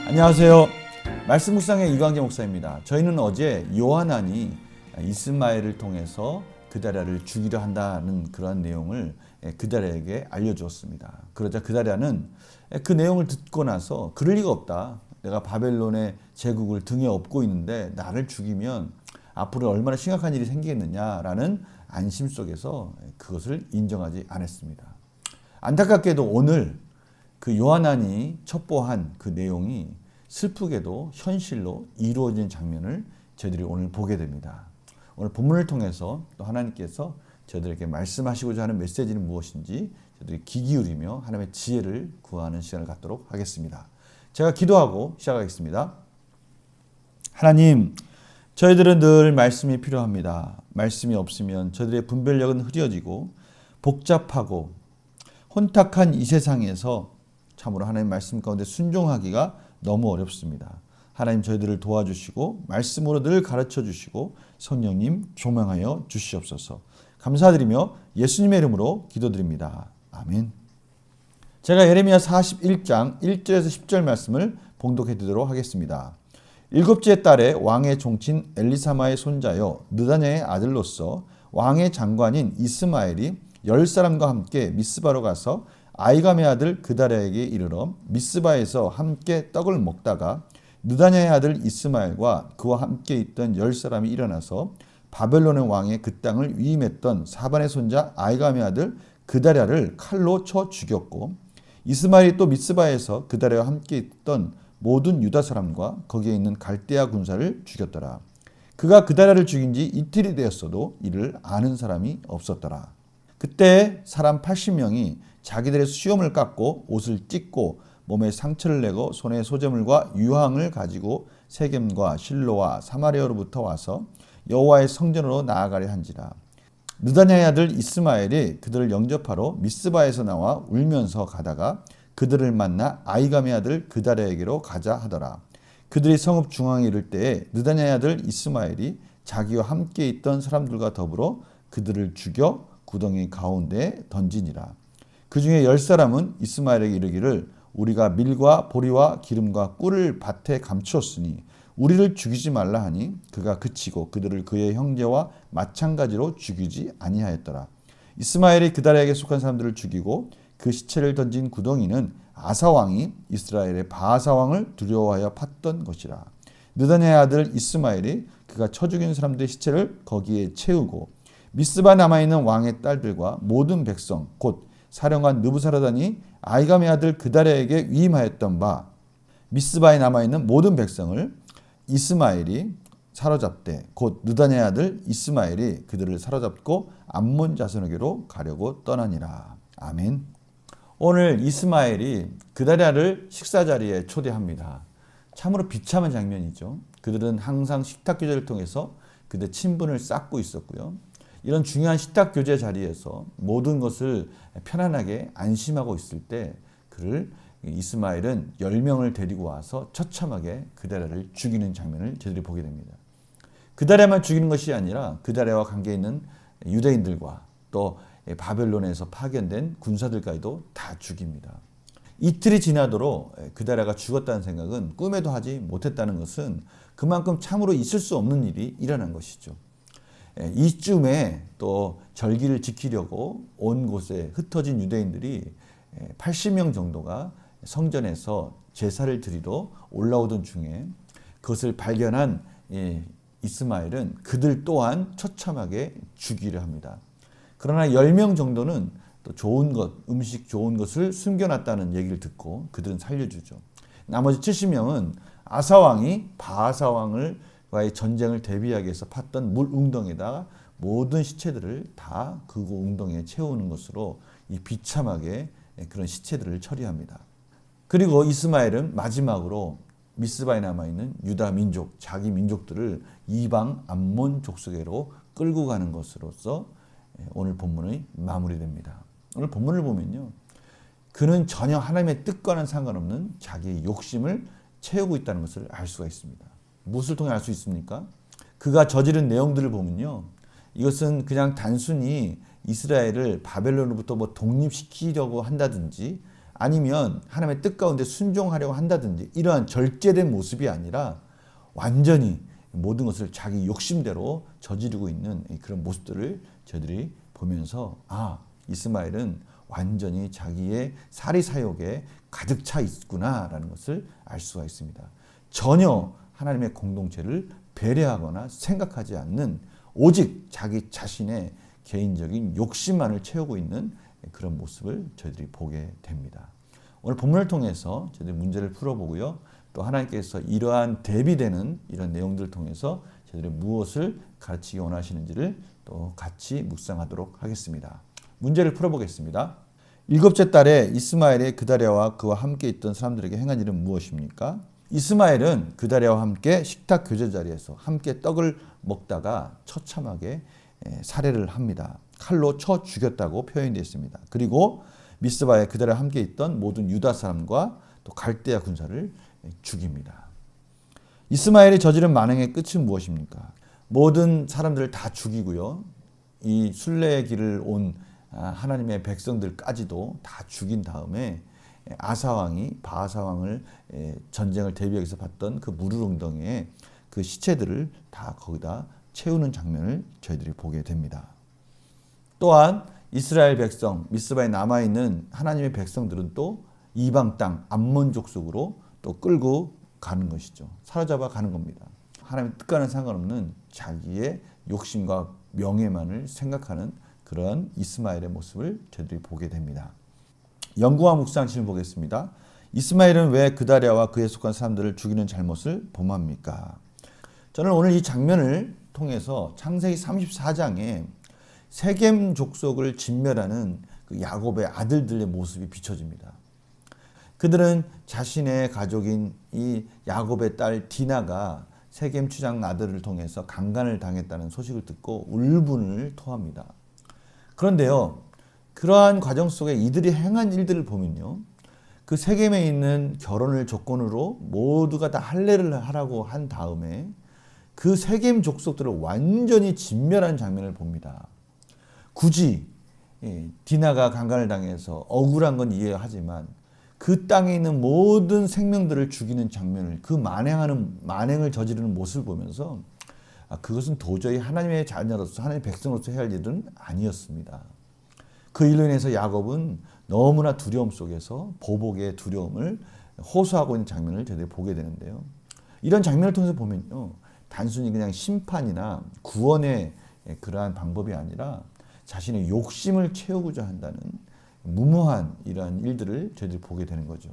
안녕하세요. 말씀 묵상의 이광재 목사입니다. 저희는 어제 요하난이 이스마엘을 통해서 그다랴를 죽이려 한다는 그런 내용을 그다랴에게 알려주었습니다. 그러자 그다랴는 그 내용을 듣고 나서 그럴 리가 없다. 내가 바벨론의 제국을 등에 업고 있는데 나를 죽이면 앞으로 얼마나 심각한 일이 생기겠느냐라는 안심 속에서 그것을 인정하지 않았습니다. 안타깝게도 오늘 그 요하난이 첩보한 그 내용이 슬프게도 현실로 이루어진 장면을 저희들이 오늘 보게 됩니다. 오늘 본문을 통해서 또 하나님께서 저희들에게 말씀하시고자 하는 메시지는 무엇인지 저희들이 귀 기울이며 하나님의 지혜를 구하는 시간을 갖도록 하겠습니다. 제가 기도하고 시작하겠습니다. 하나님, 저희들은 늘 말씀이 필요합니다. 말씀이 없으면 저희들의 분별력은 흐려지고 복잡하고 혼탁한 이 세상에서 참으로 하나님 말씀 가운데 순종하기가 너무 어렵습니다. 하나님 저희들을 도와주시고 말씀으로 늘 가르쳐 주시고 성령님 조명하여 주시옵소서. 감사드리며 예수님의 이름으로 기도드립니다. 아멘. 제가 예레미야 41장 1절에서 10절 말씀을 봉독해 드리도록 하겠습니다. 일곱째 달에 왕의 종친 엘리사마의 손자여 느다냐의 아들로서 왕의 장관인 이스마엘이 10사람과 함께 미스바로 가서 아이감의 아들 그다랴에게 이르러 미스바에서 함께 떡을 먹다가 느다냐의 아들 이스마엘과 그와 함께 있던 10사람이 일어나서 바벨론의 왕의 그 땅을 위임했던 사반의 손자 아이감의 아들 그다랴를 칼로 쳐 죽였고 이스마엘이 또 미스바에서 그다랴와 함께 있던 모든 유다 사람과 거기에 있는 갈대아 군사를 죽였더라. 그가 그다랴를 죽인 지 이틀이 되었어도 이를 아는 사람이 없었더라. 그때 사람 80명이 자기들의 수염을 깎고 옷을 찢고 몸에 상처를 내고 손에 소재물과 유황을 가지고 세겜과 실로와 사마리아로부터 와서 여호와의 성전으로 나아가려 한지라. 느다냐의 아들 이스마엘이 그들을 영접하러 미스바에서 나와 울면서 가다가 그들을 만나 아이감의 아들 그다랴에게로 가자 하더라. 그들이 성읍 중앙에 이를 때에 느다냐의 아들 이스마엘이 자기와 함께 있던 사람들과 더불어 그들을 죽여 구덩이 가운데에 던지니라. 그 중에 10사람은 이스마엘에게 이르기를 우리가 밀과 보리와 기름과 꿀을 밭에 감추었으니 우리를 죽이지 말라 하니 그가 그치고 그들을 그의 형제와 마찬가지로 죽이지 아니하였더라. 이스마엘이 그다랴에게 속한 사람들을 죽이고 그 시체를 던진 구덩이는 아사왕이 이스라엘의 바하사왕을 두려워하여 팠던 것이라. 느다냐의 아들 이스마엘이 그가 쳐 죽인 사람들의 시체를 거기에 채우고 미스바 남아있는 왕의 딸들과 모든 백성 곧 사령관 느부사라단이 아이감의 아들 그다랴에게 위임하였던 바 미스바에 남아있는 모든 백성을 이스마엘이 사로잡되 곧 느다냐의 아들 이스마엘이 그들을 사로잡고 암몬 자손에게로 가려고 떠나니라. 아멘. 오늘 이스마엘이 그다랴를 식사 자리에 초대합니다. 참으로 비참한 장면이죠. 그들은 항상 식탁 교제를 통해서 그들의 친분을 쌓고 있었고요. 이런 중요한 식탁 교제 자리에서 모든 것을 편안하게 안심하고 있을 때 그를 이스마엘은 10명을 데리고 와서 처참하게 그다랴를 죽이는 장면을 저희들이 보게 됩니다. 그다랴만 죽이는 것이 아니라 그다랴와 관계 있는 유대인들과 또 바벨론에서 파견된 군사들까지도 다 죽입니다. 이틀이 지나도록 그다랴가 죽었다는 생각은 꿈에도 하지 못했다는 것은 그만큼 참으로 있을 수 없는 일이 일어난 것이죠. 이쯤에 또 절기를 지키려고 온 곳에 흩어진 유대인들이 80명 정도가 성전에서 제사를 드리러 올라오던 중에 그것을 발견한 이스마엘은 그들 또한 처참하게 죽이려 합니다. 그러나 10명 정도는 또 좋은 것, 음식 좋은 것을 숨겨놨다는 얘기를 듣고 그들은 살려주죠. 나머지 70명은 아사왕이 바하사왕을 과의 전쟁을 대비하기 위해서 팠던 물 웅덩이에다가 모든 시체들을 다 그 웅덩이에 채우는 것으로 이 비참하게 그런 시체들을 처리합니다. 그리고 이스마엘은 마지막으로 미스바에 남아있는 유다 민족, 자기 민족들을 이방 암몬 족속으로 끌고 가는 것으로서 오늘 본문이 마무리됩니다. 오늘 본문을 보면요. 그는 전혀 하나님의 뜻과는 상관없는 자기의 욕심을 채우고 있다는 것을 알 수가 있습니다. 무엇을 통해 알 수 있습니까? 그가 저지른 내용들을 보면요. 이것은 그냥 단순히 이스라엘을 바벨론으로부터 독립시키려고 한다든지 아니면 하나님의 뜻 가운데 순종하려고 한다든지 이러한 절제된 모습이 아니라 완전히 모든 것을 자기 욕심대로 저지르고 있는 그런 모습들을 저희들이 보면서 이스마엘은 완전히 자기의 사리사욕에 가득 차 있구나라는 것을 알 수가 있습니다. 전혀 하나님의 공동체를 배려하거나 생각하지 않는 오직 자기 자신의 개인적인 욕심만을 채우고 있는 그런 모습을 저희들이 보게 됩니다. 오늘 본문을 통해서 저희들이 문제를 풀어보고요. 또 하나님께서 이러한 대비되는 이런 내용들을 통해서 저희들이 무엇을 가르치기 원하시는지를 또 같이 묵상하도록 하겠습니다. 문제를 풀어보겠습니다. 7째 달에 이스마엘의 그다랴와 그와 함께 있던 사람들에게 행한 일은 무엇입니까? 이스마엘은 그다랴와 함께 식탁 교제 자리에서 함께 떡을 먹다가 처참하게 살해를 합니다. 칼로 쳐 죽였다고 표현되어 있습니다. 그리고 미스바에 그다랴와 함께 있던 모든 유다 사람과 또 갈대아 군사를 죽입니다. 이스마엘이 저지른 만행의 끝은 무엇입니까? 모든 사람들을 다 죽이고요. 이 순례의 길을 온 하나님의 백성들까지도 다 죽인 다음에 아사왕이 바하사왕을 전쟁을 대비하기 위해서 봤던 그 무르릉덩이에 그 시체들을 다 거기다 채우는 장면을 저희들이 보게 됩니다. 또한 이스라엘 백성 미스바에 남아있는 하나님의 백성들은 또 이방 땅 암몬 족속으로 또 끌고 가는 것이죠. 사로잡아 가는 겁니다. 하나님의 뜻과는 상관없는 자기의 욕심과 명예만을 생각하는 그런 이스마엘의 모습을 저희들이 보게 됩니다. 연구와 묵상 질문 보겠습니다. 이스마엘은 왜 그다랴와 그에 속한 사람들을 죽이는 잘못을 범합니까? 저는 오늘 이 장면을 통해서 창세기 34장에 세겜 족속을 진멸하는 그 야곱의 아들들의 모습이 비춰집니다. 그들은 자신의 가족인 이 야곱의 딸 디나가 세겜 추장 아들을 통해서 강간을 당했다는 소식을 듣고 울분을 토합니다. 그런데요, 그러한 과정 속에 이들이 행한 일들을 보면요, 그 세겜에 있는 결혼을 조건으로 모두가 다 할례를 하라고 한 다음에 그 세겜 족속들을 완전히 진멸한 장면을 봅니다. 굳이 디나가 강간을 당해서 억울한 건 이해하지만 그 땅에 있는 모든 생명들을 죽이는 장면을, 그 만행을 저지르는 모습을 보면서 그것은 도저히 하나님의 자녀로서 하나님의 백성으로서 해야 할 일은 아니었습니다. 그 일로 인해서 야곱은 너무나 두려움 속에서 보복의 두려움을 호소하고 있는 장면을 저희들이 보게 되는데요. 이런 장면을 통해서 보면요, 단순히 그냥 심판이나 구원의 그러한 방법이 아니라 자신의 욕심을 채우고자 한다는 무모한 이러한 일들을 저희들이 보게 되는 거죠.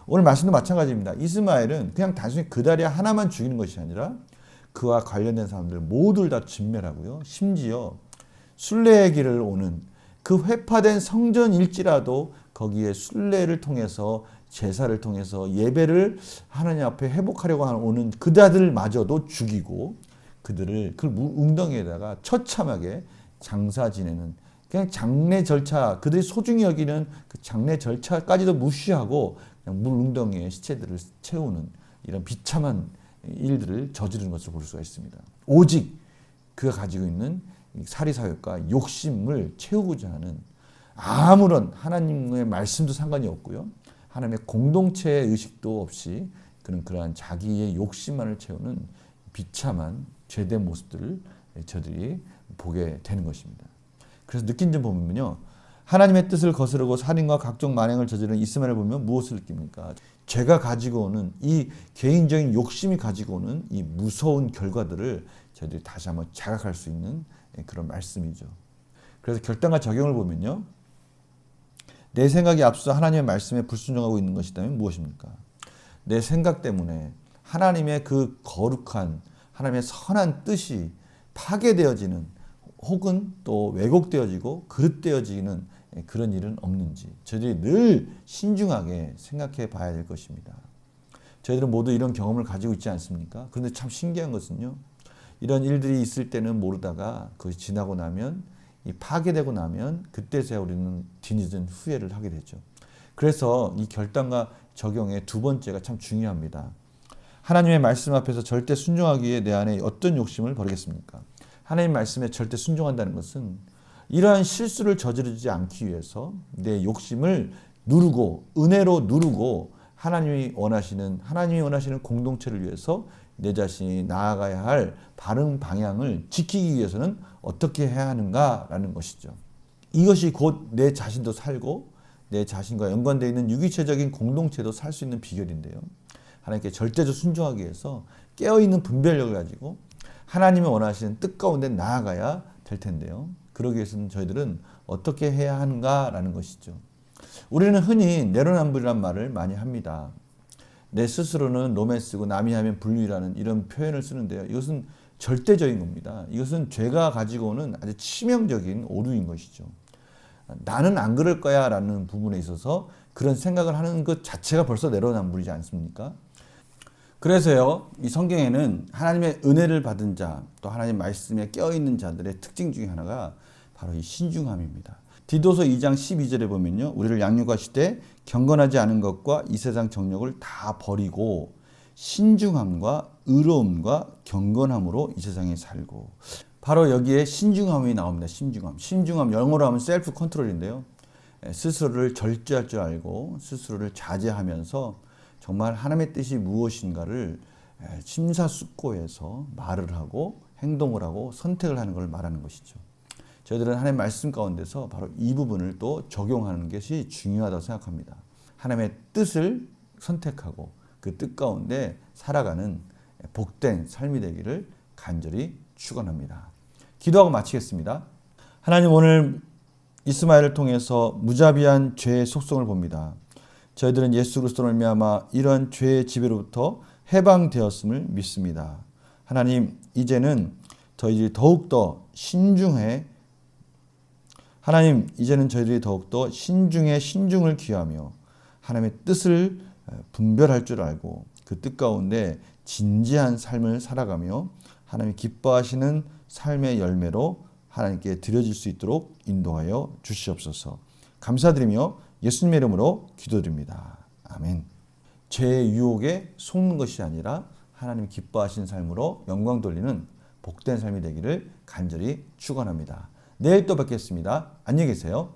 오늘 말씀도 마찬가지입니다. 이스마엘은 그냥 단순히 그다랴 하나만 죽이는 것이 아니라 그와 관련된 사람들 모두를 다 진멸하고요. 심지어 순례의 길을 오는 그 회파된 성전일지라도 거기에 순례를 통해서 제사를 통해서 예배를 하나님 앞에 회복하려고 오는 그다들마저도 죽이고 그들을 그 웅덩이에다가 처참하게 장사 지내는, 그냥 장례 절차, 그들이 소중히 여기는 그 장례 절차까지도 무시하고 그냥 물 웅덩이에 시체들을 채우는 이런 비참한 일들을 저지르는 것을 볼 수가 있습니다. 오직 그가 가지고 있는 사리사욕과 욕심을 채우고자 하는, 아무런 하나님의 말씀도 상관이 없고요, 하나님의 공동체의 의식도 없이 그러한 자기의 욕심만을 채우는 비참한 죄된 모습들을 저들이 보게 되는 것입니다. 그래서 느낀 점 보면요, 하나님의 뜻을 거스르고 살인과 각종 만행을 저지르는 이스마엘을 보면 무엇을 느낍니까? 죄가 가지고 오는 이 개인적인 욕심이 가지고 오는 이 무서운 결과들을 저희들이 다시 한번 자각할 수 있는 그런 말씀이죠. 그래서 결단과 적용을 보면요, 내 생각이 앞서 하나님의 말씀에 불순종하고 있는 것이라면 무엇입니까? 내 생각 때문에 하나님의 그 거룩한 하나님의 선한 뜻이 파괴되어지는 혹은 또 왜곡되어지고 그릇되어지는 그런 일은 없는지 저희들이 늘 신중하게 생각해 봐야 될 것입니다. 저희들은 모두 이런 경험을 가지고 있지 않습니까? 그런데 참 신기한 것은요, 이런 일들이 있을 때는 모르다가 그것이 지나고 나면, 파괴되고 나면 그때서야 우리는 뒤늦은 후회를 하게 되죠. 그래서 이 결단과 적용의 두 번째가 참 중요합니다. 하나님의 말씀 앞에서 절대 순종하기 위해 내 안에 어떤 욕심을 버리겠습니까? 하나님 말씀에 절대 순종한다는 것은 이러한 실수를 저지르지 않기 위해서 내 욕심을 누르고 은혜로 누르고 하나님이 원하시는 공동체를 위해서 내 자신이 나아가야 할 바른 방향을 지키기 위해서는 어떻게 해야 하는가라는 것이죠. 이것이 곧 내 자신도 살고 내 자신과 연관되어 있는 유기체적인 공동체도 살 수 있는 비결인데요. 하나님께 절대적 순종하기 위해서 깨어있는 분별력을 가지고 하나님이 원하시는 뜻 가운데 나아가야 될 텐데요. 그러기 위해서는 저희들은 어떻게 해야 하는가라는 것이죠. 우리는 흔히 내로남불이라는 말을 많이 합니다. 내 스스로는 로맨스고 남이 하면 불륜이라는 이런 표현을 쓰는데요. 이것은 절대적인 겁니다. 이것은 죄가 가지고 오는 아주 치명적인 오류인 것이죠. 나는 안 그럴 거야 라는 부분에 있어서 그런 생각을 하는 것 자체가 벌써 내로남불이지 않습니까? 그래서요, 이 성경에는 하나님의 은혜를 받은 자, 또 하나님 말씀에 깨어있는 자들의 특징 중에 하나가 바로 이 신중함입니다. 디도서 2장 12절에 보면요, 우리를 양육하시되 경건하지 않은 것과 이 세상 정욕을 다 버리고 신중함과 의로움과 경건함으로 이 세상에 살고. 바로 여기에 신중함이 나옵니다. 신중함 영어로 하면 셀프 컨트롤인데요. 스스로를 절제할 줄 알고 스스로를 자제하면서 정말 하나님의 뜻이 무엇인가를 심사숙고해서 말을 하고 행동을 하고 선택을 하는 걸 말하는 것이죠. 저희들은 하나님의 말씀 가운데서 바로 이 부분을 또 적용하는 것이 중요하다고 생각합니다. 하나님의 뜻을 선택하고 그 뜻 가운데 살아가는 복된 삶이 되기를 간절히 축원합니다. 기도하고 마치겠습니다. 하나님, 오늘 이스마엘을 통해서 무자비한 죄의 속성을 봅니다. 저희들은 예수 그리스도로 말미암아 이런 죄의 지배로부터 해방되었음을 믿습니다. 하나님, 이제는 저희들이 더욱더 신중해 신중을 기하며 하나님의 뜻을 분별할 줄 알고 그 뜻 가운데 진지한 삶을 살아가며 하나님이 기뻐하시는 삶의 열매로 하나님께 드려질 수 있도록 인도하여 주시옵소서. 감사드리며 예수님의 이름으로 기도드립니다. 아멘. 죄의 유혹에 속는 것이 아니라 하나님이 기뻐하시는 삶으로 영광 돌리는 복된 삶이 되기를 간절히 축원합니다. 내일 또 뵙겠습니다. 안녕히 계세요.